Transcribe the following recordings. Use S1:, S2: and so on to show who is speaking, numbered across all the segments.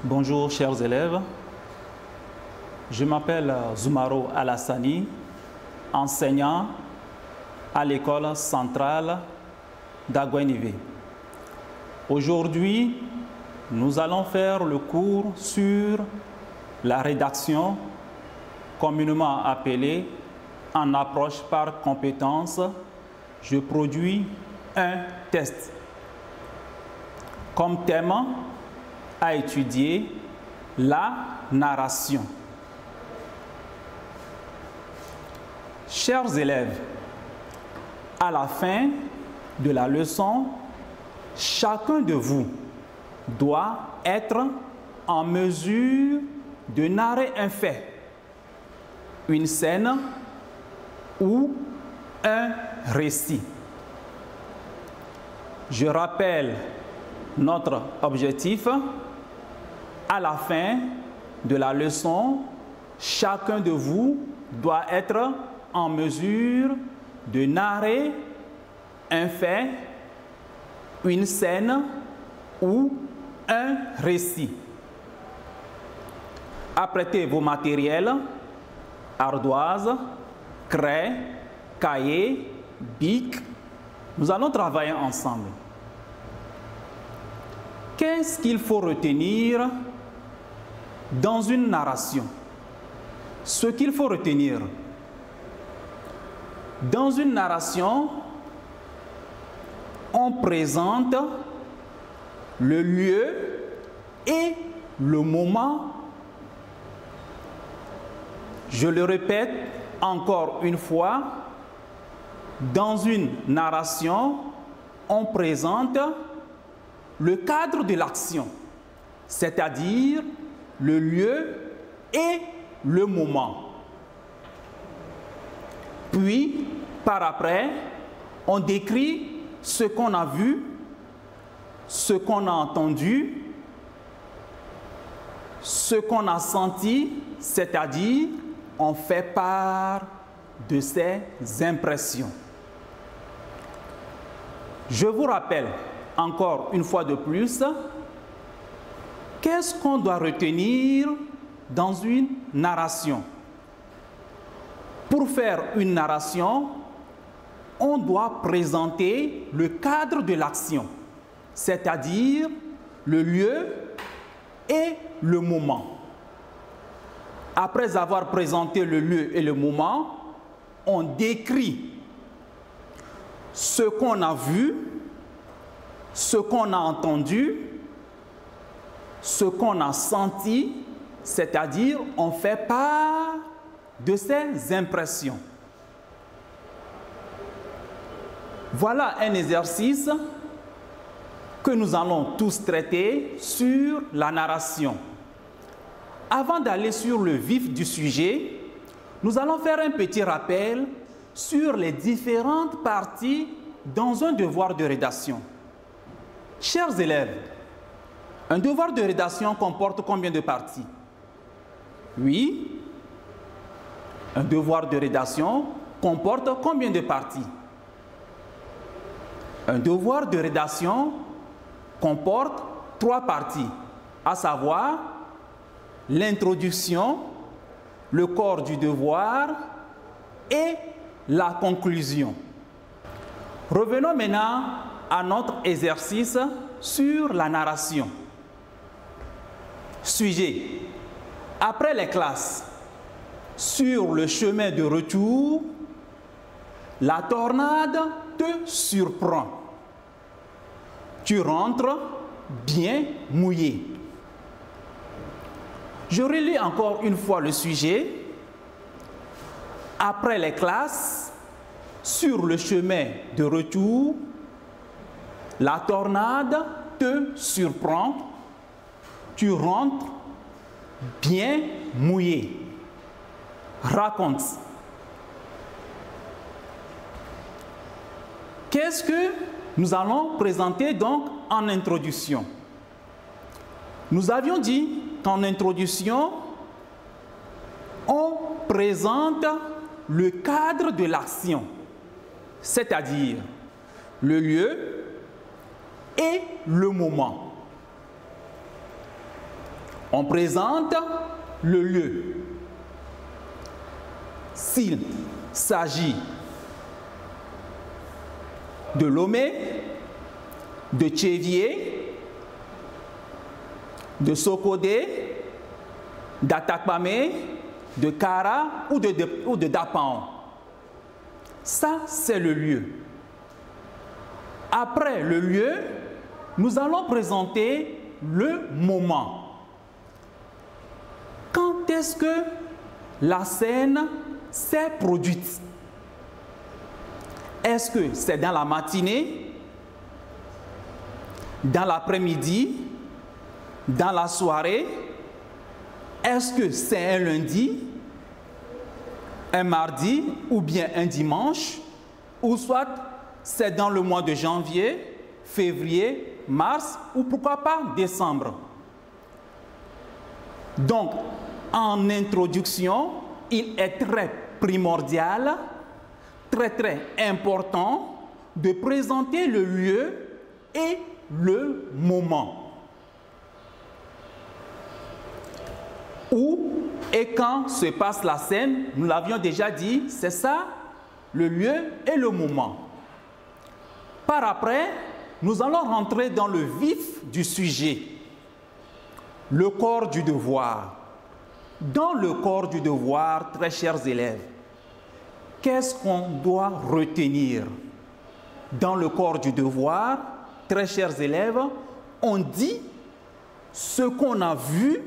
S1: Bonjour chers élèves, je m'appelle Zoumaro Alassani, enseignant à l'école centrale d'Aguenivé. Aujourd'hui, nous allons faire le cours sur la rédaction, communément appelée en approche par compétence. Je produis un test. Comme thème à étudier, la narration. Chers élèves, à la fin de la leçon, chacun de vous doit être en mesure de narrer un fait, une scène ou un récit. Je rappelle notre objectif. À la fin de la leçon, chacun de vous doit être en mesure de narrer un fait, une scène ou un récit. Apprêtez vos matériels, ardoises, craie, cahier, bic. Nous allons travailler ensemble. Qu'est-ce qu'il faut retenir dans une narration? Ce qu'il faut retenir dans une narration, on présente le lieu et le moment. Je le répète encore une fois, dans une narration, on présente le cadre de l'action, c'est-à-dire le lieu et le moment. Puis, par après, on décrit ce qu'on a vu, ce qu'on a entendu, ce qu'on a senti, c'est-à-dire on fait part de ses impressions. Je vous rappelle encore une fois de plus, qu'est-ce qu'on doit retenir dans une narration? Pour faire une narration, on doit présenter le cadre de l'action, c'est-à-dire le lieu et le moment. Après avoir présenté le lieu et le moment, on décrit ce qu'on a vu, ce qu'on a entendu, ce qu'on a senti, c'est-à-dire on fait part de ses impressions. Voilà un exercice que nous allons tous traiter sur la narration. Avant d'aller sur le vif du sujet, nous allons faire un petit rappel sur les différentes parties dans un devoir de rédaction. Chers élèves, un devoir de rédaction comporte combien de parties? Oui, un devoir de rédaction comporte combien de parties? Un devoir de rédaction comporte 3 parties, à savoir l'introduction, le corps du devoir et la conclusion. Revenons maintenant à notre exercice sur la narration. Sujet. Après les classes, sur le chemin de retour, la tornade te surprend. Tu rentres bien mouillé. Je relis encore une fois le sujet. Après les classes, sur le chemin de retour, la tornade te surprend. Tu rentres bien mouillé. Raconte. Qu'est-ce que nous allons présenter donc en introduction? Nous avions dit qu'en introduction, on présente le cadre de l'action, c'est-à-dire le lieu et le moment. On présente le lieu. S'il s'agit de Lomé, de Tchévier, de Sokodé, d'Atakpamé, de Kara ou de Dapan. Ça, c'est le lieu. Après le lieu, nous allons présenter le moment. Quand est-ce que la scène s'est produite? Est-ce que c'est dans la matinée, dans l'après-midi, dans la soirée? Est-ce que c'est un lundi, un mardi ou bien un dimanche? Ou soit c'est dans le mois de janvier, février, mars ou pourquoi pas décembre? Donc, en introduction, il est très primordial, très important de présenter le lieu et le moment. Où et quand se passe la scène, nous l'avions déjà dit, c'est ça, le lieu et le moment. Par après, nous allons rentrer dans le vif du sujet, le corps du devoir. Dans le corps du devoir, très chers élèves, qu'est-ce qu'on doit retenir? Dans le corps du devoir, très chers élèves, on dit ce qu'on a vu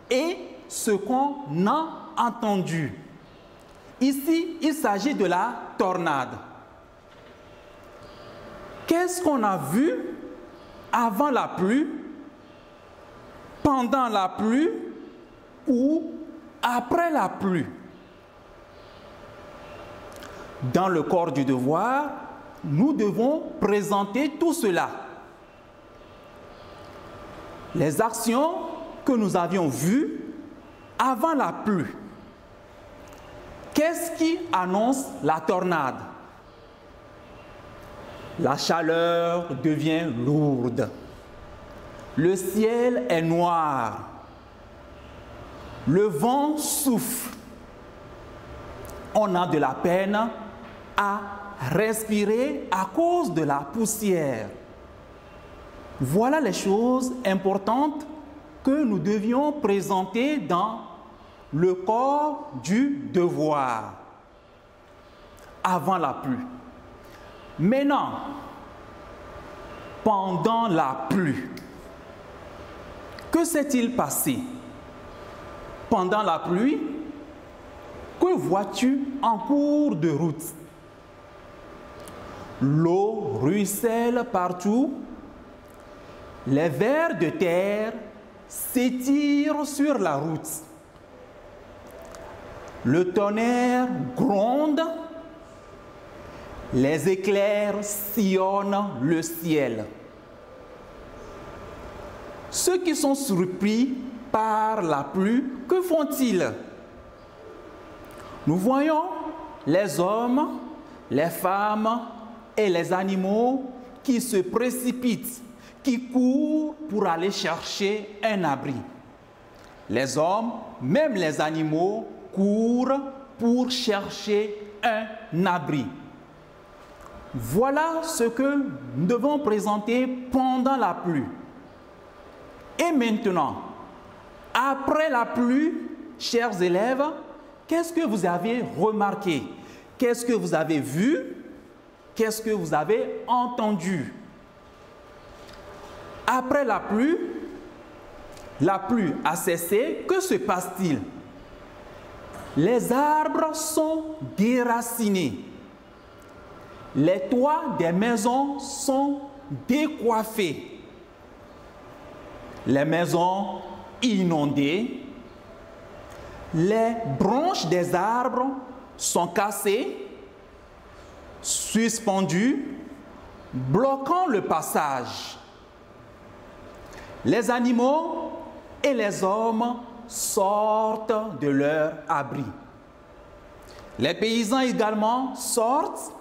S1: et ce qu'on a entendu. Ici, il s'agit de la tornade. Qu'est-ce qu'on a vu avant la pluie, pendant la pluie ou après la pluie? Dans le corps du devoir, nous devons présenter tout cela. Les actions que nous avions vues avant la pluie. Qu'est-ce qui annonce la tornade? La chaleur devient lourde. Le ciel est noir. Le vent souffle. On a de la peine à respirer à cause de la poussière. Voilà les choses importantes que nous devions présenter dans le corps du devoir avant la pluie. Maintenant, pendant la pluie, que s'est-il passé? Pendant la pluie, que vois-tu en cours de route? L'eau ruisselle partout, les vers de terre s'étirent sur la route. Le tonnerre gronde, les éclairs sillonnent le ciel. Ceux qui sont surpris par la pluie, que font-ils? Nous voyons les hommes, les femmes et les animaux qui se précipitent, qui courent pour aller chercher un abri. Les hommes, même les animaux, courent pour chercher un abri. Voilà ce que nous devons présenter pendant la pluie. Et maintenant, après la pluie, chers élèves, qu'est-ce que vous avez remarqué? Qu'est-ce que vous avez vu? Qu'est-ce que vous avez entendu? Après la pluie a cessé, que se passe-t-il? Les arbres sont déracinés. Les toits des maisons sont décoiffés. Les maisons inondées. Les branches des arbres sont cassées, suspendues, bloquant le passage. Les animaux et les hommes sortent de leur abri. Les paysans également sortent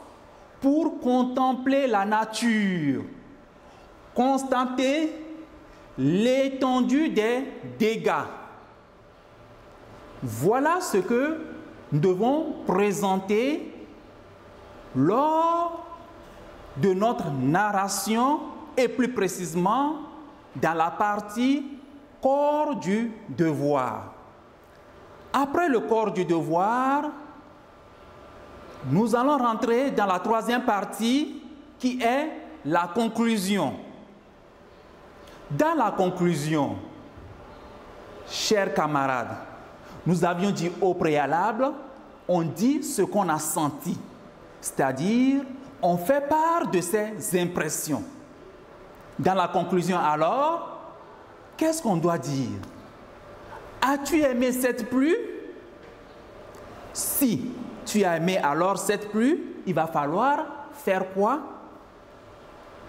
S1: pour contempler la nature, constater l'étendue des dégâts. Voilà ce que nous devons présenter lors de notre narration et plus précisément dans la partie corps du devoir. Après le corps du devoir, nous allons rentrer dans la troisième partie qui est la conclusion. Dans la conclusion, chers camarades, nous avions dit au préalable, on dit ce qu'on a senti, c'est-à-dire on fait part de ses impressions. Dans la conclusion alors, qu'est-ce qu'on doit dire? As-tu aimé cette pluie? Si tu as aimé alors cette pluie, il va falloir faire quoi?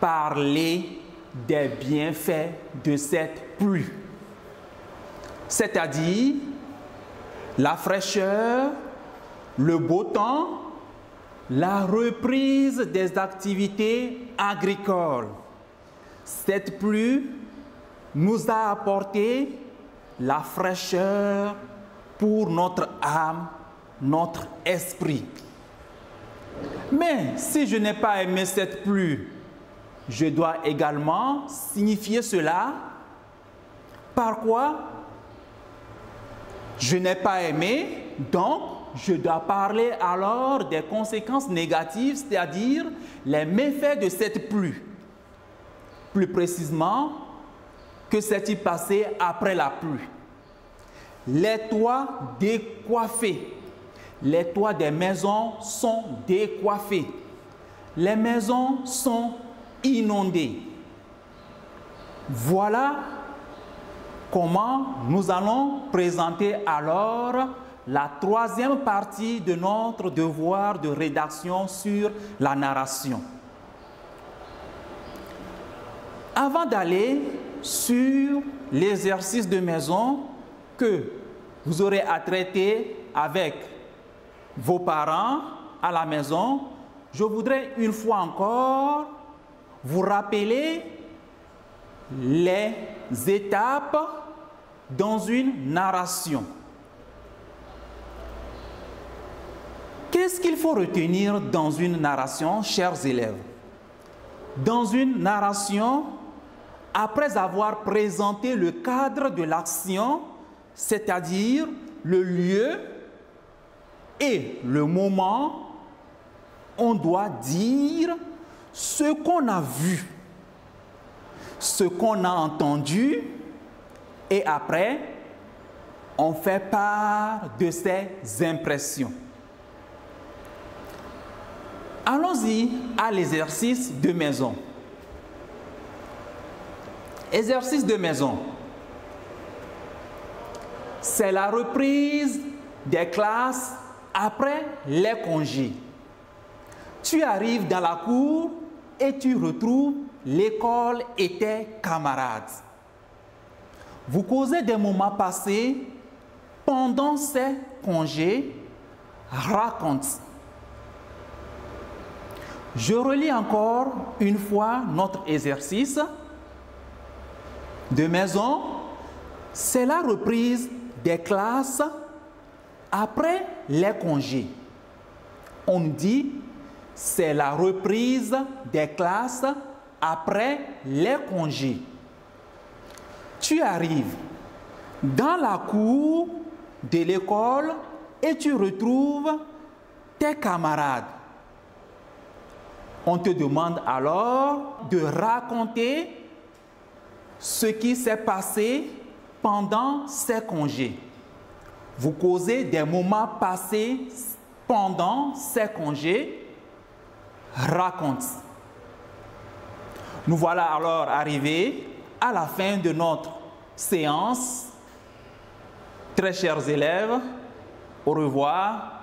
S1: Parler des bienfaits de cette pluie. C'est-à-dire la fraîcheur, le beau temps, la reprise des activités agricoles. Cette pluie nous a apporté la fraîcheur pour notre âme, notre esprit. Mais si je n'ai pas aimé cette pluie, je dois également signifier cela. Par quoi? Je n'ai pas aimé, donc je dois parler alors des conséquences négatives, c'est-à-dire les méfaits de cette pluie. Plus précisément, que s'est-il passé après la pluie? Les toits décoiffés. Les toits des maisons sont décoiffés. Les maisons sont inondées. Voilà comment nous allons présenter alors la troisième partie de notre devoir de rédaction sur la narration. Avant d'aller sur l'exercice de maison que vous aurez à traiter avec vos parents à la maison, je voudrais une fois encore vous rappeler les étapes dans une narration. Qu'est-ce qu'il faut retenir dans une narration, chers élèves? Dans une narration, après avoir présenté le cadre de l'action, c'est-à-dire le lieu et le moment, on doit dire ce qu'on a vu, ce qu'on a entendu, et après, on fait part de ses impressions. Allons-y à l'exercice de maison. Exercice de maison. C'est la reprise des classes après les congés. Tu arrives dans la cour et tu retrouves l'école et tes camarades. Vous causez des moments passés pendant ces congés. Raconte. Je relis encore une fois notre exercice de maison. C'est la reprise des classes après les congés. On dit c'est la reprise des classes après les congés. Tu arrives dans la cour de l'école et tu retrouves tes camarades. On te demande alors de raconter ce qui s'est passé pendant ces congés. Vous causez des moments passés pendant ces congés. Raconte. Nous voilà alors arrivés à la fin de notre séance. Très chers élèves, au revoir.